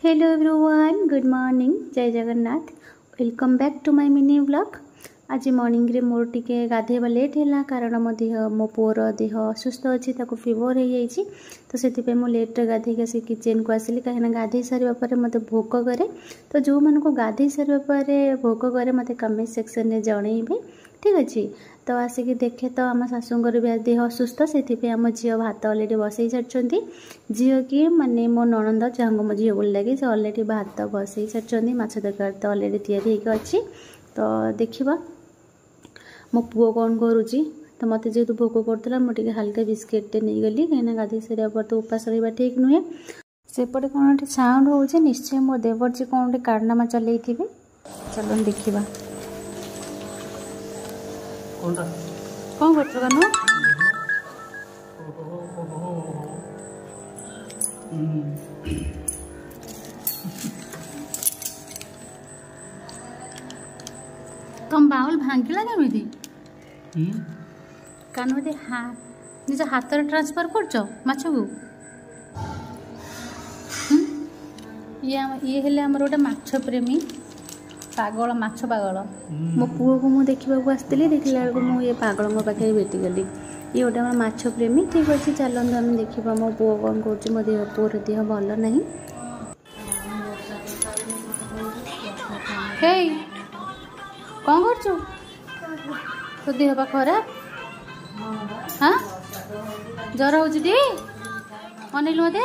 Hello everyone, good morning, Jai Jagannath. Welcome back to my mini vlog. आज morning रे मोर टिके गाधेबा लेट है कारण मो पुअर देह असुस्थ अच्छी फीवर हो जाइए तो से मुझे लेट्रे गाधे आसी किचन को आसली कहीं गाधे सारे मत भोक कै तो जो मानक गाधे सारे भोक कै मत कमेंट सेक्शन में जनइबे, ठीक अच्छे। तो आसिक देखे तो आम शाशुर भी देह असुस्थ से आम झील भात अलरेडी बसई सारी झील कि माने मो ननंद जहाँ मो झील बोल लगे से अलरेडी भात बसई सारी माछ तरकारी तो अलरेडी या अच्छी। तो देखा मो पुओ कौन करुच्ची तो मत जेहतु भोक करूला मुझे हल्का बिस्किटे नहीं गली कहीं गाधे सारे पर तो उपास रहा ठीक नुहे। सेपटे कौन गोटे साउंड हो निश्चय मो देवर जी कौन गोटे कारनामा चल चलो देखा कौन कर तुम बाउल भांगिला केमी कान बोधे निज हाथ ट्रांसफर कर माछ को ये हेले आमर गोटे माछ प्रेमी पागल माछ पागल मो पुओ को मुझे देखा आसती देखला बेलू मुझे पागल पाखे भेटीगली ये गोटे आम माछ प्रेमी। ठीक अच्छे चलते आम देखा मो पुओ कौन कर मो पुओर देह भल ना कौन कर तो देह पा खराब हाँ जर हो अनिल मत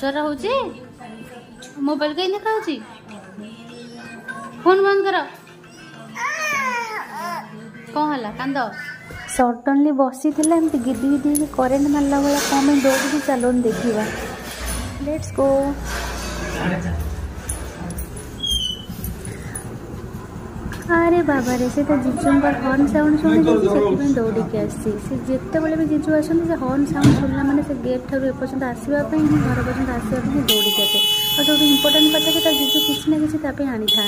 जर हो मोबाइल कहीं देखा फोन बंद कर कौन है कांद सडनली बसी थे एमती गिदी गिदी करेन्ट मारला भाया कौन दौड़ी चलो देखा लेट्स गो। अरे बाबा रे से जीजुंर हर्न साउंड शुणी से दौड़ी के आसी जिते बड़े भी जीजु आसते से हर्न साउंड शुणला मैंने से गेट ठार एपर्तंत आसवाई घर पर्यटन आसवाई दौड़ी के आसे और सब इम्पोर्टाट कथा कि जीजु किसी ना कि आनी था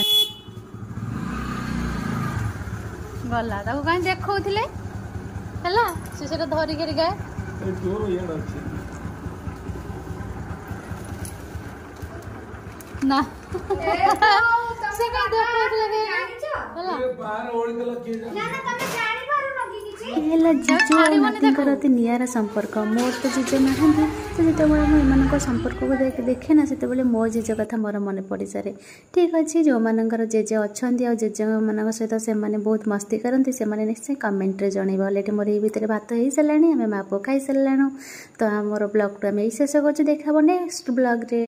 गला कहीं देखते है धरिक गाए ना से जीजु निरा संपर्क मोर तो जीज ना तो जो मुझे संपर्क को देखे ना से मो जेज कथा मोर मन पड़ सारे। ठीक अच्छे जो मानकर जेजे अच्छा जेजे मान सहित से बहुत मस्ती करती से निश्चय कमेंट रे जनइब। अलरेडी मोर ये भात हो सारे आम माँ पुओ खाई सारूँ तो आम ब्लॉग टू आम शेष कर देखा नेक्स्ट ब्लॉग रे।